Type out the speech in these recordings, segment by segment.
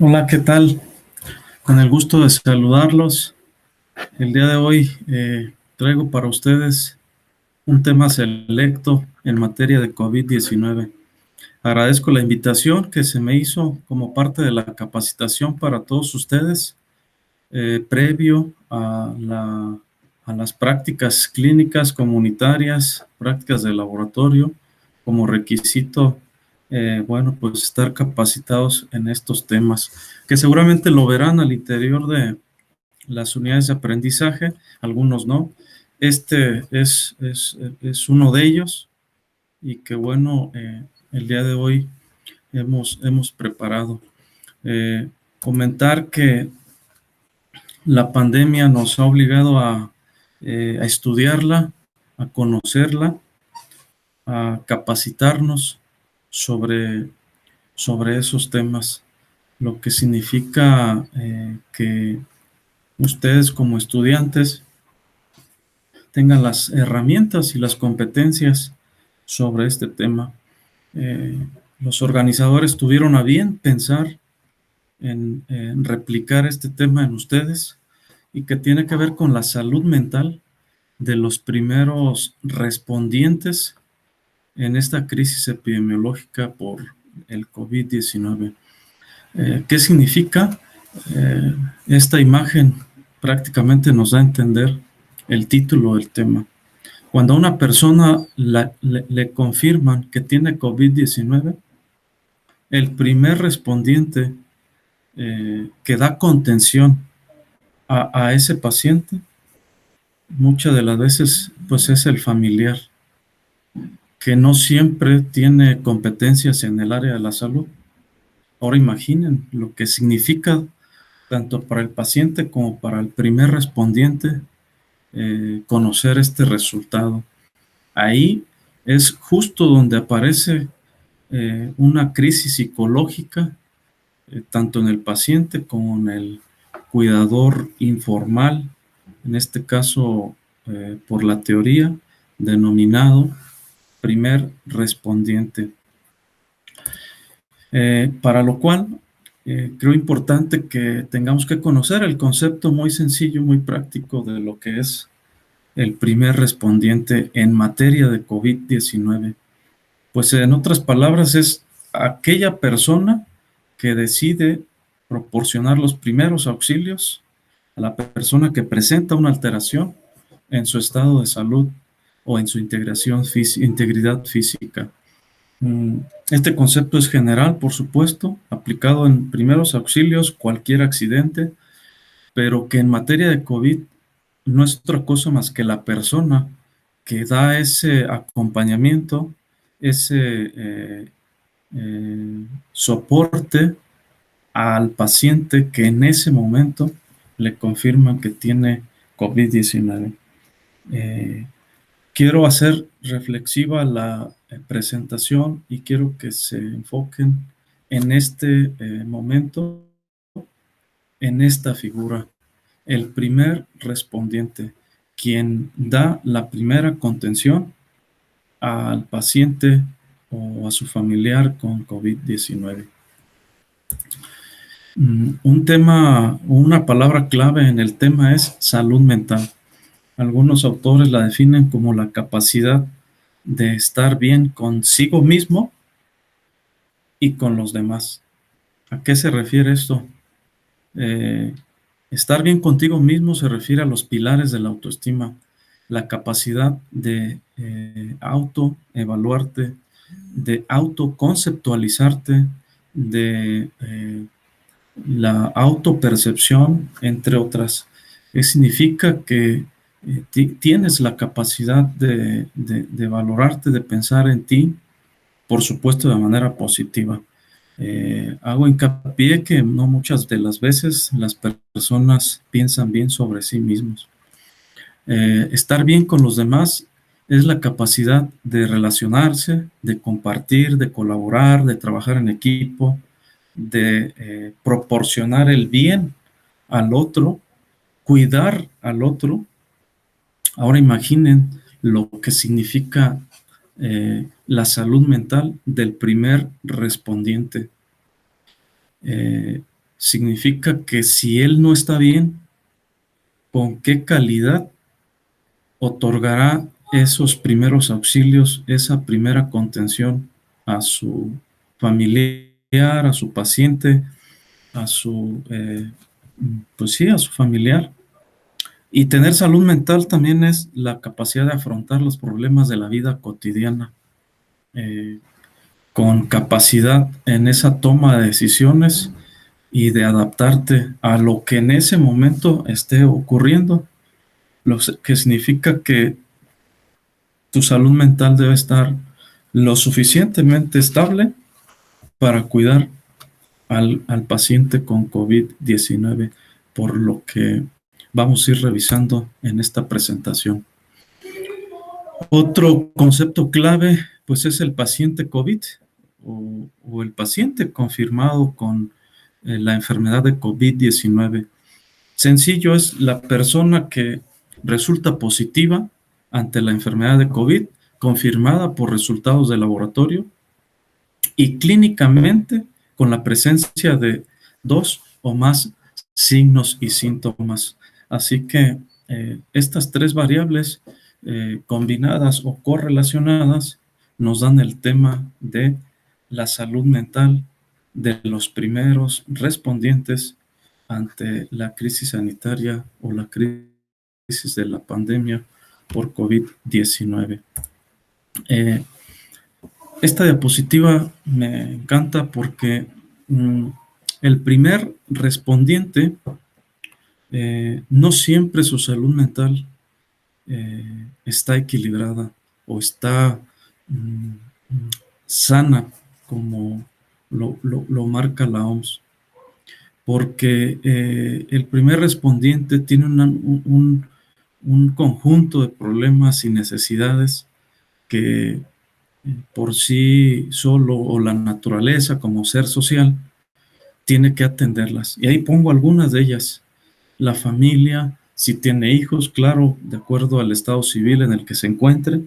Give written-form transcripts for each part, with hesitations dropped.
Hola, ¿qué tal? Con el gusto de saludarlos. El día de hoy traigo para ustedes un tema selecto en materia de COVID-19. Agradezco la invitación que se me hizo como parte de la capacitación para todos ustedes previo a las prácticas clínicas comunitarias, prácticas de laboratorio, como requisito, bueno, pues estar capacitados en estos temas, que seguramente lo verán al interior de las unidades de aprendizaje, algunos no. Este es uno de ellos y que bueno, el día de hoy hemos preparado. Eh, Comentar que la pandemia nos ha obligado a estudiarla, a conocerla, a capacitarnos sobre, sobre esos temas, lo que significa que ustedes como estudiantes tengan las herramientas y las competencias sobre este tema. Eh, los organizadores tuvieron a bien pensar en replicar este tema en ustedes y que tiene que ver con la salud mental de los primeros respondientes en esta crisis epidemiológica por el COVID-19. ¿Qué significa? Esta imagen prácticamente nos da a entender el título del tema. Cuando a una persona le confirman que tiene COVID-19, el primer respondiente que da contención a ese paciente, muchas de las veces, pues es el familiar, que no siempre tiene competencias en el área de la salud. Ahora imaginen lo que significa tanto para el paciente como para el primer respondiente conocer este resultado. Ahí es justo donde aparece una crisis psicológica, tanto en el paciente como en el cuidador informal, en este caso por la teoría, denominado primer respondiente. Para lo cual creo importante que tengamos que conocer el concepto muy sencillo, muy práctico de lo que es el primer respondiente en materia de COVID-19. Pues en otras palabras es aquella persona que decide proporcionar los primeros auxilios a la persona que presenta una alteración en su estado de salud o en su integridad física. Este concepto es general, por supuesto, aplicado en primeros auxilios, cualquier accidente, pero que en materia de COVID no es otra cosa más que la persona que da ese acompañamiento, ese soporte al paciente que en ese momento le confirman que tiene COVID-19. Eh, Quiero hacer reflexiva la presentación y quiero que se enfoquen en este momento, en esta figura, el primer respondiente, quien da la primera contención al paciente o a su familiar con COVID-19. Un tema, una palabra clave en el tema es salud mental. Algunos autores la definen como la capacidad de estar bien consigo mismo y con los demás. ¿A qué se refiere esto? Eh, Estar bien contigo mismo se refiere a los pilares de la autoestima, la capacidad de autoevaluarte, de autoconceptualizarte, de la autopercepción, entre otras. Que significa que tienes la capacidad de valorarte, de pensar en ti, por supuesto de manera positiva. Hago hincapié que no muchas de las veces las personas piensan bien sobre sí mismos. Estar bien con los demás es la capacidad de relacionarse, de compartir, de colaborar, de trabajar en equipo, de proporcionar el bien al otro, cuidar al otro. Ahora imaginen lo que significa la salud mental del primer respondiente. Eh, significa que si él no está bien, ¿con qué calidad otorgará esos primeros auxilios, esa primera contención a su familiar, a su paciente, a su, pues sí, a su familiar? Y tener salud mental también es la capacidad de afrontar los problemas de la vida cotidiana, eh, con capacidad en esa toma de decisiones y de adaptarte a lo que en ese momento esté ocurriendo, lo que significa que tu salud mental debe estar lo suficientemente estable para cuidar al paciente con COVID-19, por lo que vamos a ir revisando en esta presentación. Otro concepto clave, pues, es el paciente COVID o el paciente confirmado con la enfermedad de COVID-19. Sencillo, es la persona que resulta positiva ante la enfermedad de COVID, confirmada por resultados de laboratorio y clínicamente con la presencia de dos o más signos y síntomas. Así que estas tres variables combinadas o correlacionadas nos dan el tema de la salud mental de los primeros respondientes ante la crisis sanitaria o la crisis de la pandemia por COVID-19. Esta diapositiva me encanta porque el primer respondiente no siempre su salud mental está equilibrada o está mm, sana como lo marca la OMS, porque el primer respondiente tiene un conjunto de problemas y necesidades que por sí solo o la naturaleza como ser social tiene que atenderlas. Y ahí pongo algunas de ellas. La familia, si tiene hijos, claro, de acuerdo al estado civil en el que se encuentre,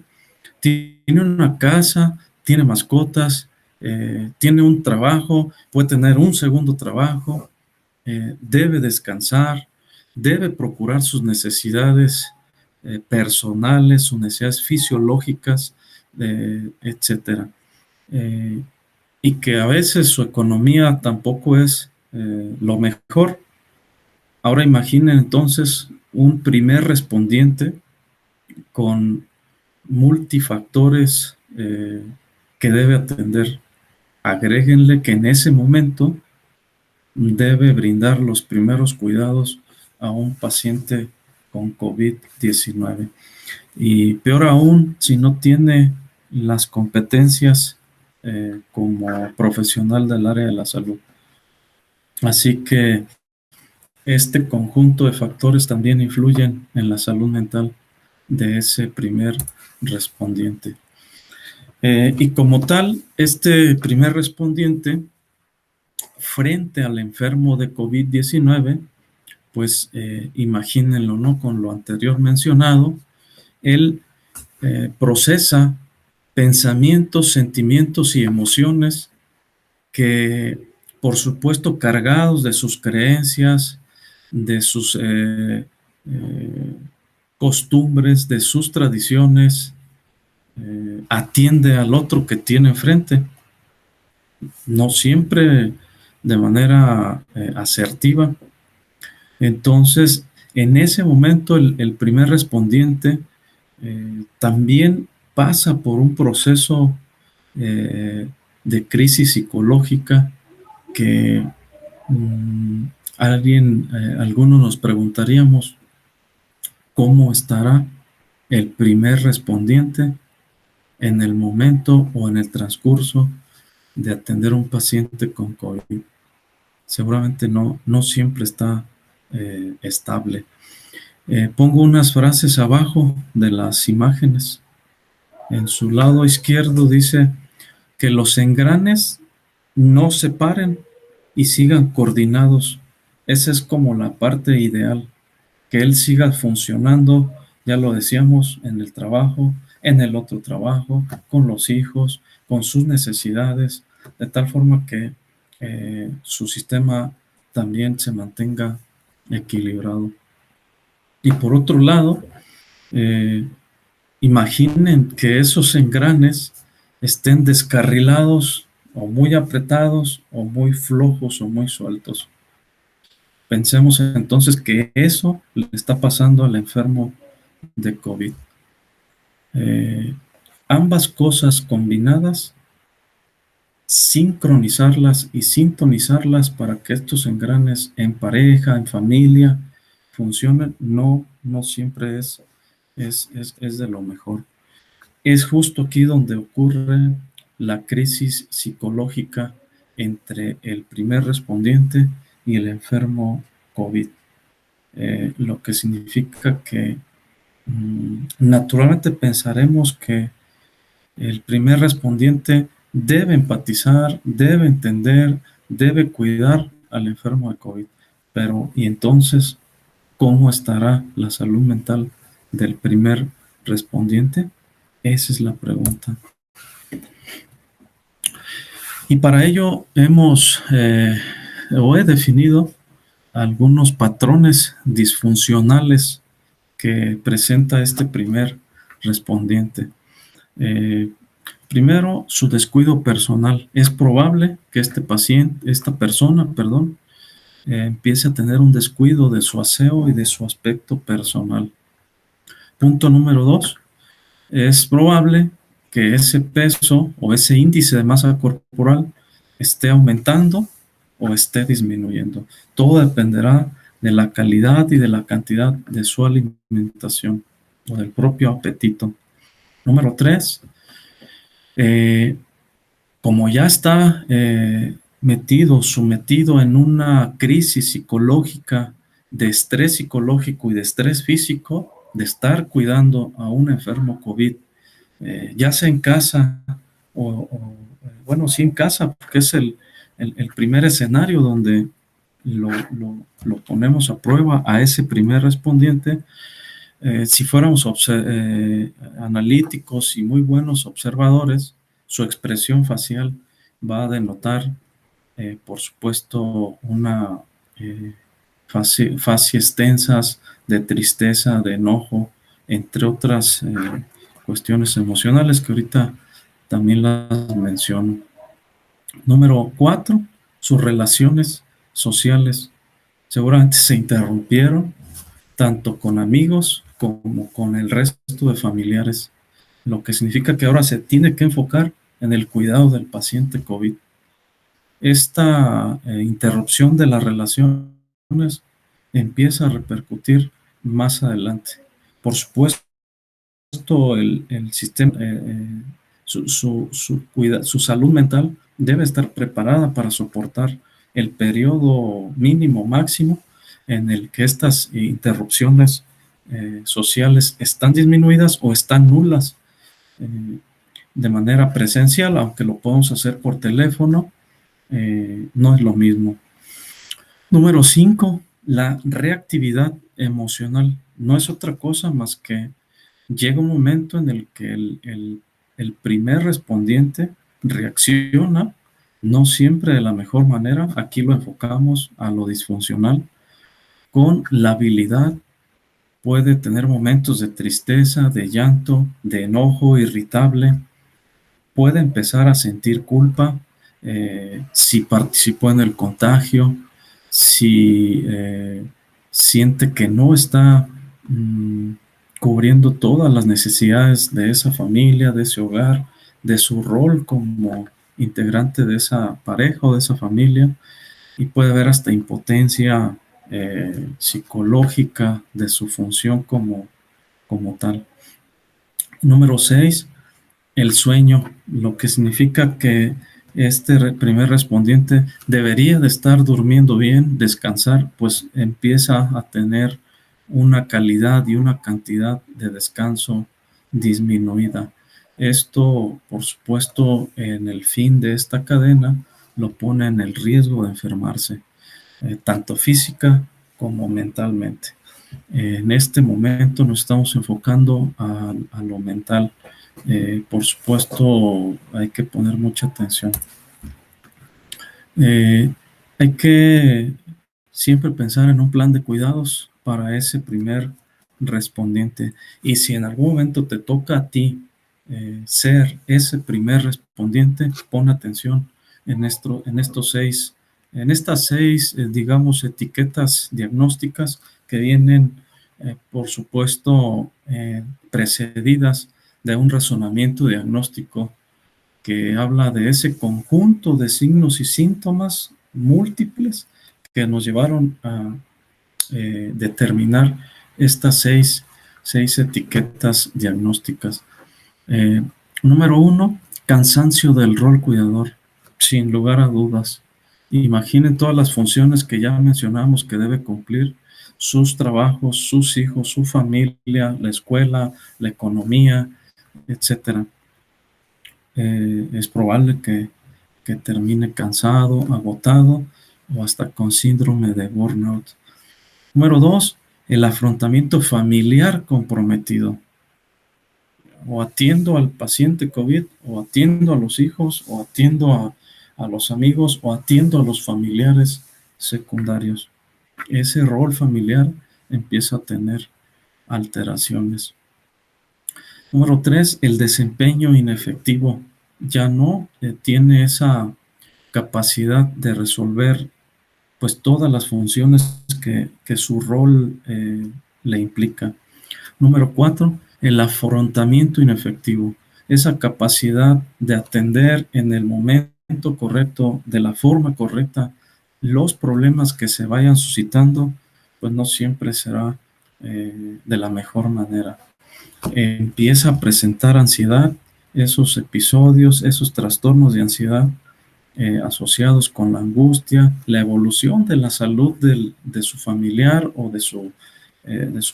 tiene una casa, tiene mascotas, tiene un trabajo, puede tener un segundo trabajo, debe descansar, debe procurar sus necesidades personales, sus necesidades fisiológicas, etcétera. Eh, y que a veces su economía tampoco es lo mejor. Ahora imaginen entonces un primer respondiente con multifactores que debe atender. Agréguenle que en ese momento debe brindar los primeros cuidados a un paciente con COVID-19. Y peor aún, si no tiene las competencias como profesional del área de la salud. Así que este conjunto de factores también influyen en la salud mental de ese primer respondiente. Y como tal, este primer respondiente frente al enfermo de COVID-19, pues imagínenlo, ¿no? Con lo anterior mencionado, él procesa pensamientos, sentimientos y emociones que, por supuesto, cargados de sus creencias, de sus costumbres, de sus tradiciones, atiende al otro que tiene enfrente, no siempre de manera asertiva. Entonces, en ese momento, el primer respondiente también pasa por un proceso de crisis psicológica que algunos nos preguntaríamos cómo estará el primer respondiente en el momento o en el transcurso de atender a un paciente con COVID. Seguramente no siempre está estable. Pongo unas frases abajo de las imágenes. En su lado izquierdo dice que los engranes no se paren y sigan coordinados. Esa es como la parte ideal, que él siga funcionando, ya lo decíamos, en el trabajo, en el otro trabajo, con los hijos, con sus necesidades, de tal forma que su sistema también se mantenga equilibrado. Y por otro lado, eh, imaginen que esos engranes estén descarrilados o muy apretados o muy flojos o muy sueltos. Pensemos entonces que eso le está pasando al enfermo de COVID. Eh, Ambas cosas combinadas, sincronizarlas y sintonizarlas para que estos engranes en pareja, en familia, funcionen, no siempre es de lo mejor. Es justo aquí donde ocurre la crisis psicológica entre el primer respondiente y el enfermo COVID. Lo que significa que naturalmente pensaremos que el primer respondiente debe empatizar, debe entender, debe cuidar al enfermo de COVID. Pero, ¿y entonces cómo estará la salud mental del primer respondiente? Esa es la pregunta. Y para ello he definido algunos patrones disfuncionales que presenta este primer respondiente. Eh, Primero, su descuido personal. Es probable que esta persona, empiece a tener un descuido de su aseo y de su aspecto personal. Punto número 2. Es probable que ese peso o ese índice de masa corporal esté aumentando o esté disminuyendo. Todo dependerá de la calidad y de la cantidad de su alimentación o del propio apetito. Número 3. Como ya está sometido en una crisis psicológica, de estrés psicológico y de estrés físico, de estar cuidando a un enfermo COVID, ya sea en casa bueno, sí en casa, porque es el primer escenario donde lo ponemos a prueba a ese primer respondiente. Si fuéramos analíticos y muy buenos observadores, su expresión facial va a denotar, por supuesto, una facies tensas de tristeza, de enojo, entre otras cuestiones emocionales que ahorita también las menciono. Número 4, sus relaciones sociales seguramente se interrumpieron tanto con amigos como con el resto de familiares, lo que significa que ahora se tiene que enfocar en el cuidado del paciente COVID. Esta interrupción de las relaciones empieza a repercutir más adelante. Por supuesto, el sistema, su salud mental debe estar preparada para soportar el periodo mínimo, máximo, en el que estas interrupciones sociales están disminuidas o están nulas de manera presencial, aunque lo podemos hacer por teléfono, no es lo mismo. Número 5, la reactividad emocional. No es otra cosa más que llega un momento en el que el primer respondiente reacciona, no siempre de la mejor manera, aquí lo enfocamos a lo disfuncional, con la habilidad, puede tener momentos de tristeza, de llanto, de enojo, irritable, puede empezar a sentir culpa si participó en el contagio, si siente que no está cubriendo todas las necesidades de esa familia, de ese hogar, de su rol como integrante de esa pareja o de esa familia, y puede haber hasta impotencia psicológica de su función como tal. Número 6, el sueño, lo que significa que este primer respondiente debería de estar durmiendo bien, descansar, pues empieza a tener una calidad y una cantidad de descanso disminuida. Esto, por supuesto, en el fin de esta cadena, lo pone en el riesgo de enfermarse, tanto física como mentalmente. En este momento nos estamos enfocando a lo mental. Por supuesto, hay que poner mucha atención. Eh, hay que siempre pensar en un plan de cuidados para ese primer respondiente. Y si en algún momento te toca a ti ser ese primer respondiente, pon atención en estas seis, digamos, etiquetas diagnósticas que vienen, por supuesto, precedidas de un razonamiento diagnóstico que habla de ese conjunto de signos y síntomas múltiples que nos llevaron a determinar estas seis etiquetas diagnósticas. Eh, Número uno, cansancio del rol cuidador, sin lugar a dudas. Imaginen todas las funciones que ya mencionamos que debe cumplir: sus trabajos, sus hijos, su familia, la escuela, la economía, etcétera. Es probable que termine cansado, agotado o hasta con síndrome de burnout. Número dos, el afrontamiento familiar comprometido. O atiendo al paciente COVID, o atiendo a los hijos, o atiendo a los amigos, o atiendo a los familiares secundarios. Ese rol familiar empieza a tener alteraciones. Número tres, el desempeño inefectivo. Ya no tiene esa capacidad de resolver pues todas las funciones que su rol le implica. Número cuatro, el afrontamiento inefectivo. Esa capacidad de atender en el momento correcto, de la forma correcta, los problemas que se vayan suscitando, pues no siempre será de la mejor manera. Empieza a presentar ansiedad, esos episodios, esos trastornos de ansiedad asociados con la angustia, la evolución de la salud de su familiar o de su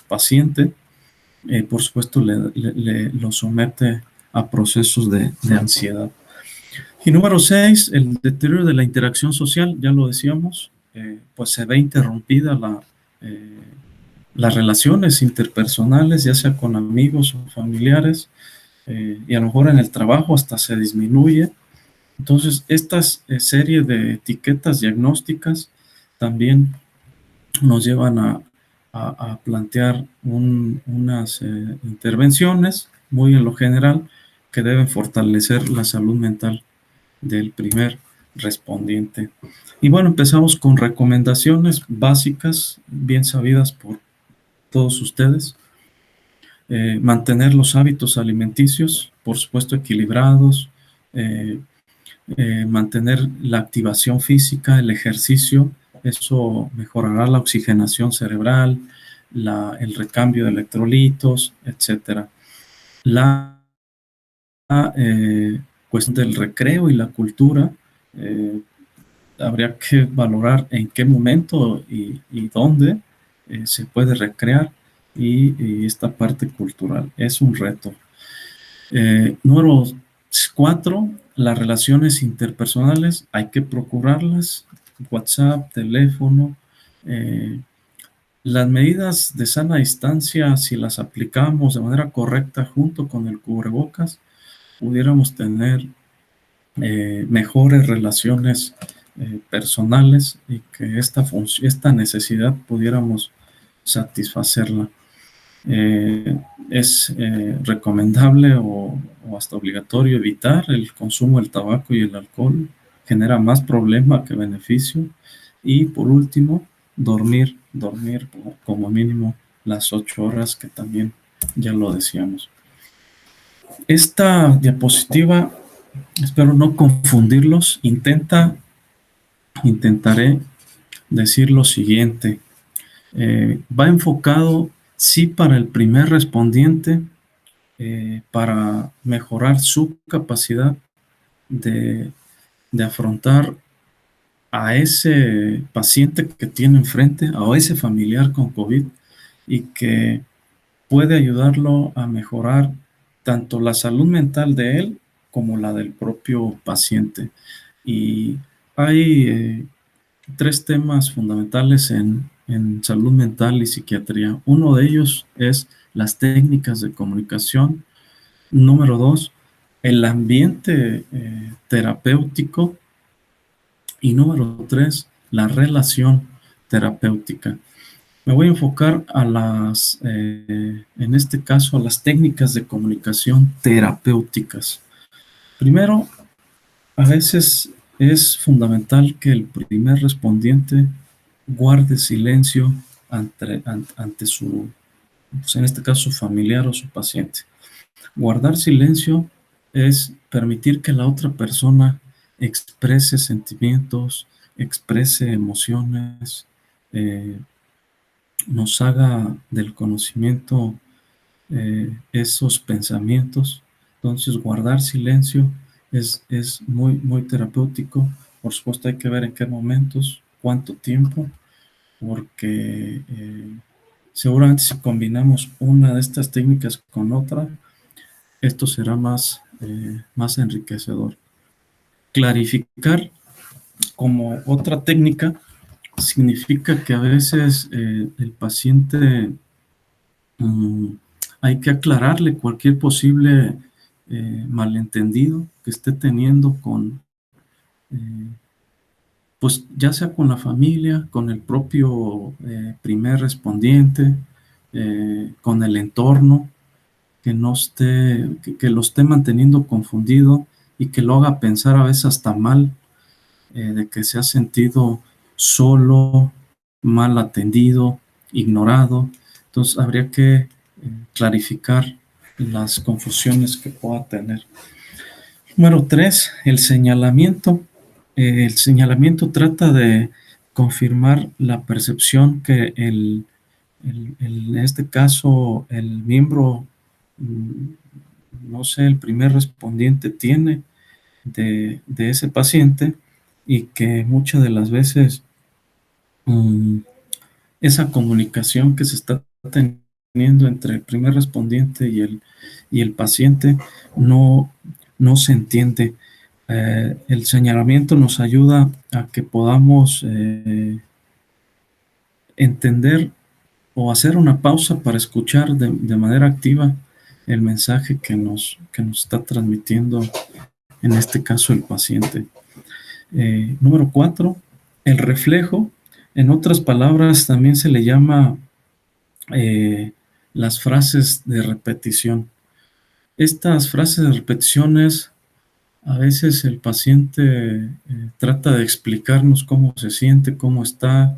paciente, por supuesto lo somete a procesos de ansiedad. Y número 6, el deterioro de la interacción social, ya lo decíamos, pues se ve interrumpida las relaciones interpersonales, ya sea con amigos o familiares, y a lo mejor en el trabajo hasta se disminuye. Entonces, estas serie de etiquetas diagnósticas también nos llevan a plantear unas intervenciones, muy en lo general, que deben fortalecer la salud mental del primer respondiente. Y bueno, empezamos con recomendaciones básicas, bien sabidas por todos ustedes. Mantener los hábitos alimenticios, por supuesto, equilibrados. Mantener la activación física, el ejercicio, eso mejorará la oxigenación cerebral, el recambio de electrolitos, etcétera. La cuestión del recreo y la cultura, habría que valorar en qué momento y dónde se puede recrear, y esta parte cultural es un reto. Número 4, las relaciones interpersonales, hay que procurarlas, WhatsApp, teléfono. Las medidas de sana distancia, si las aplicamos de manera correcta junto con el cubrebocas, pudiéramos tener mejores relaciones personales, y que esta necesidad pudiéramos satisfacerla. Es recomendable o hasta obligatorio evitar el consumo del tabaco y el alcohol. Genera más problema que beneficio. Y por último, dormir como mínimo las 8 horas, que también ya lo decíamos. Esta diapositiva, espero no confundirlos, intentaré decir lo siguiente. Va enfocado, sí, para el primer respondiente, para mejorar su capacidad de afrontar a ese paciente que tiene enfrente, a ese familiar con COVID, y que puede ayudarlo a mejorar tanto la salud mental de él como la del propio paciente. Y hay 3 temas fundamentales en salud mental y psiquiatría. Uno de ellos es las técnicas de comunicación. Número 2, el ambiente terapéutico. Y número 3, la relación terapéutica. Me voy a enfocar en este caso, a las técnicas de comunicación terapéuticas. Primero, a veces es fundamental que el primer respondiente guarde silencio ante su, pues en este caso, su familiar o su paciente. Guardar silencio es permitir que la otra persona exprese sentimientos, exprese emociones, eh, nos haga del conocimiento esos pensamientos. Entonces, guardar silencio es muy, muy terapéutico. Por supuesto, hay que ver en qué momentos, cuánto tiempo, porque seguramente si combinamos una de estas técnicas con otra, esto será más enriquecedor. Clarificar como otra técnica significa que a veces el paciente hay que aclararle cualquier posible malentendido que esté teniendo eh, pues ya sea con la familia, con el propio primer respondiente, con el entorno, que no esté, que lo esté manteniendo confundido y que lo haga pensar a veces hasta mal, de que se ha sentido solo, mal atendido, ignorado. Entonces habría que clarificar las confusiones que pueda tener. Número 3, el señalamiento. El señalamiento trata de confirmar la percepción que en este caso, el miembro, no sé, el primer respondiente tiene de ese paciente, y que muchas de las veces esa comunicación que se está teniendo entre el primer respondiente y el paciente no se entiende. El señalamiento nos ayuda a que podamos entender o hacer una pausa para escuchar de manera activa el mensaje que nos está transmitiendo, en este caso, el paciente. Número 4, el reflejo. En otras palabras, también se le llama las frases de repetición. Estas frases de repeticiones, a veces el paciente trata de explicarnos cómo se siente, cómo está,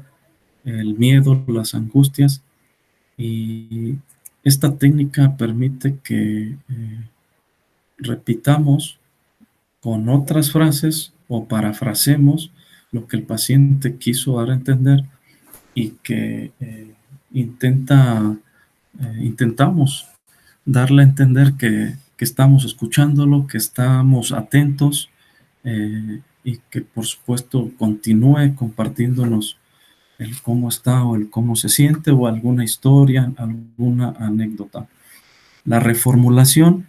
el miedo, las angustias, y esta técnica permite que repitamos con otras frases o parafrasemos lo que el paciente quiso dar a entender, y que intentamos darle a entender que estamos escuchándolo, que estamos atentos, y que por supuesto continúe compartiéndonos el cómo está o el cómo se siente, o alguna historia, alguna anécdota. La reformulación,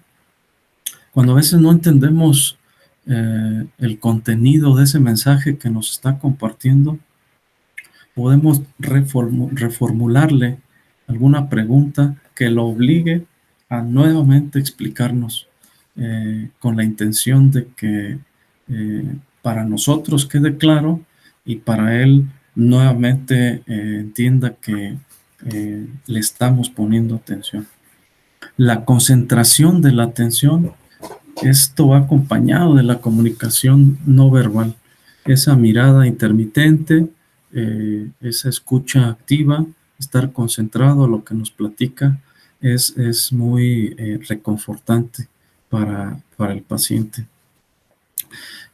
cuando a veces no entendemos el contenido de ese mensaje que nos está compartiendo, podemos reformularle alguna pregunta que lo obligue a nuevamente explicarnos, con la intención de que para nosotros quede claro, y para él nuevamente entienda que le estamos poniendo atención. La concentración de la atención, esto va acompañado de la comunicación no verbal, esa mirada intermitente, esa escucha activa, estar concentrado a lo que nos platica, es muy reconfortante para el paciente.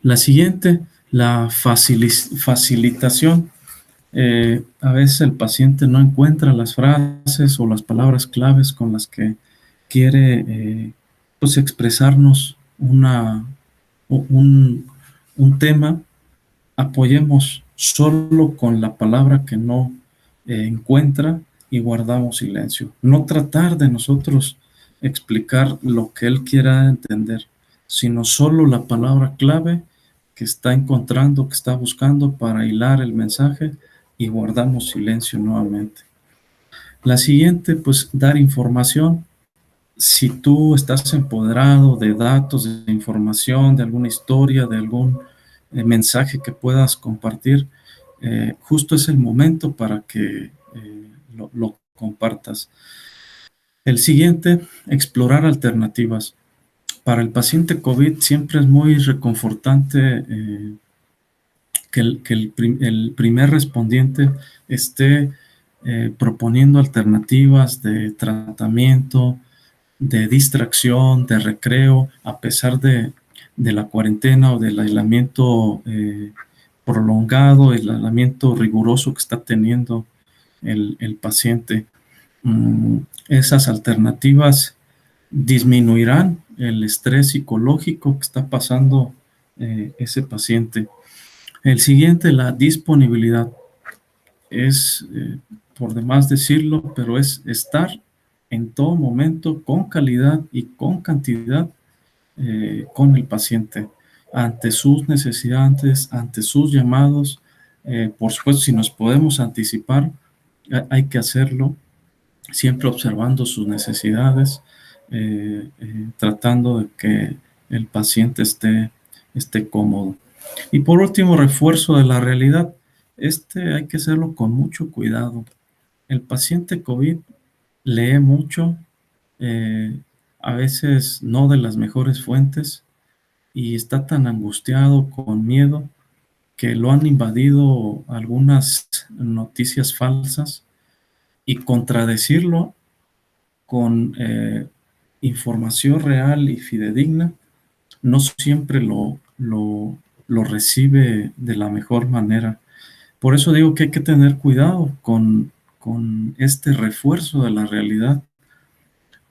La siguiente, la facilitación. A veces el paciente no encuentra las frases o las palabras claves con las que quiere pues expresarnos un tema. Apoyemos solo con la palabra que no encuentra, y guardamos silencio. No tratar de nosotros explicar lo que él quiera entender, sino solo la palabra clave que está encontrando, que está buscando para hilar el mensaje, y guardamos silencio nuevamente. La siguiente, pues dar información. Si tú estás empoderado de datos, de información, de alguna historia, de algún mensaje que puedas compartir, justo es el momento para que lo compartas. El siguiente, explorar alternativas. Para el paciente COVID siempre es muy reconfortante que el primer respondiente esté proponiendo alternativas de tratamiento, de distracción, de recreo, a pesar de la cuarentena o del aislamiento prolongado, el aislamiento riguroso que está teniendo el paciente. Esas alternativas disminuirán el estrés psicológico que está pasando ese paciente. El siguiente, la disponibilidad. Es, por demás decirlo, pero es estar en todo momento con calidad y con cantidad con el paciente, ante sus necesidades, ante sus llamados. Por supuesto, si nos podemos anticipar, hay que hacerlo, siempre observando sus necesidades, tratando de que el paciente esté cómodo. Y por último, refuerzo de la realidad. Hay que hacerlo con mucho cuidado. El paciente COVID lee mucho, eh, a veces no de las mejores fuentes, y está tan angustiado, con miedo, que lo han invadido algunas noticias falsas, y contradecirlo con información real y fidedigna no siempre lo recibe de la mejor manera. Por eso digo que hay que tener cuidado con este refuerzo de la realidad,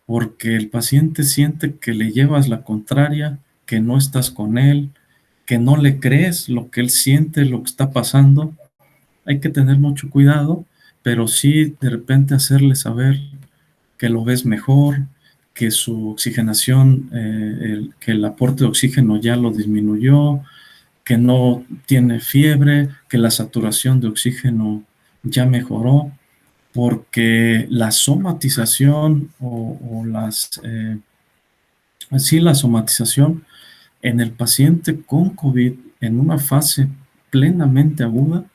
porque el paciente siente que le llevas la contraria, que no estás con él, que no le crees lo que él siente, lo que está pasando. Hay que tener mucho cuidado, pero sí de repente hacerle saber que lo ves mejor, que su oxigenación, que el aporte de oxígeno ya lo disminuyó, que no tiene fiebre, que la saturación de oxígeno ya mejoró, porque la somatización así la somatización en el paciente con COVID en una fase plenamente aguda,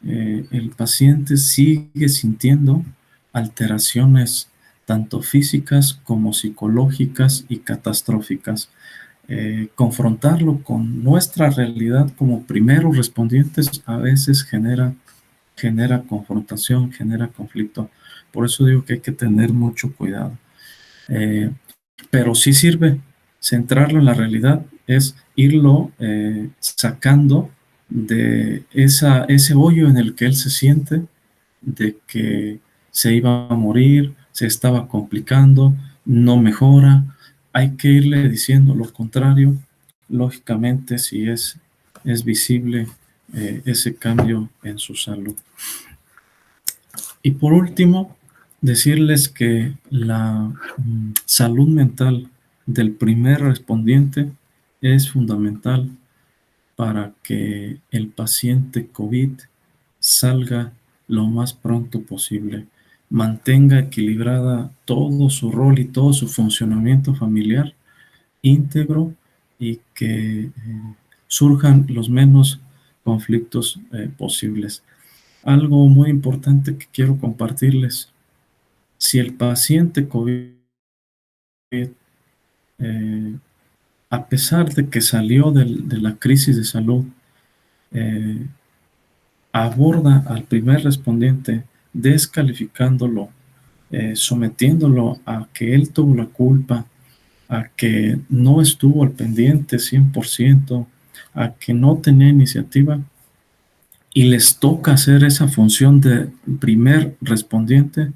el paciente sigue sintiendo alteraciones tanto físicas como psicológicas y catastróficas. Confrontarlo con nuestra realidad como primeros respondientes a veces genera confrontación, genera conflicto. Por eso digo que hay que tener mucho cuidado. Eh, pero sí sirve centrarlo en la realidad, es irlo sacando de ese hoyo en el que él se siente, de que se iba a morir, se estaba complicando, no mejora. Hay que irle diciendo lo contrario, lógicamente, si es visible ese cambio en su salud. Y por último, decirles que la salud mental del primer respondiente es fundamental para que el paciente COVID salga lo más pronto posible, mantenga equilibrada todo su rol y todo su funcionamiento familiar íntegro, y que surjan los menos conflictos posibles. Algo muy importante que quiero compartirles: si el paciente COVID, eh, a pesar de que salió de la crisis de salud, eh, aborda al primer respondiente descalificándolo, sometiéndolo a que él tuvo la culpa, a que no estuvo al pendiente 100%, a que no tenía iniciativa, y les toca hacer esa función de primer respondiente,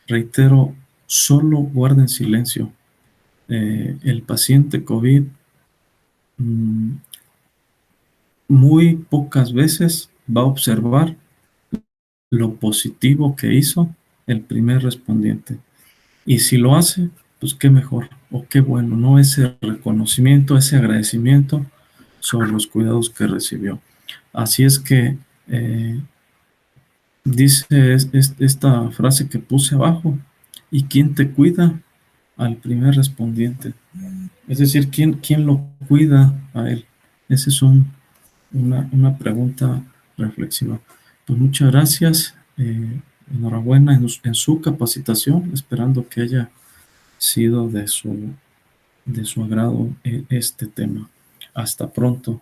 reitero, solo guarden silencio. El paciente COVID muy pocas veces va a observar lo positivo que hizo el primer respondiente. Y si lo hace, pues qué mejor o qué bueno, ¿no? Ese reconocimiento, ese agradecimiento sobre los cuidados que recibió. Así es que dice esta frase que puse abajo: ¿y quién te cuida? Al primer respondiente. Es decir, ¿quién lo cuida a él? Esa es una pregunta reflexiva. Pues muchas gracias. Enhorabuena en su capacitación, esperando que haya sido de su agrado este tema. Hasta pronto.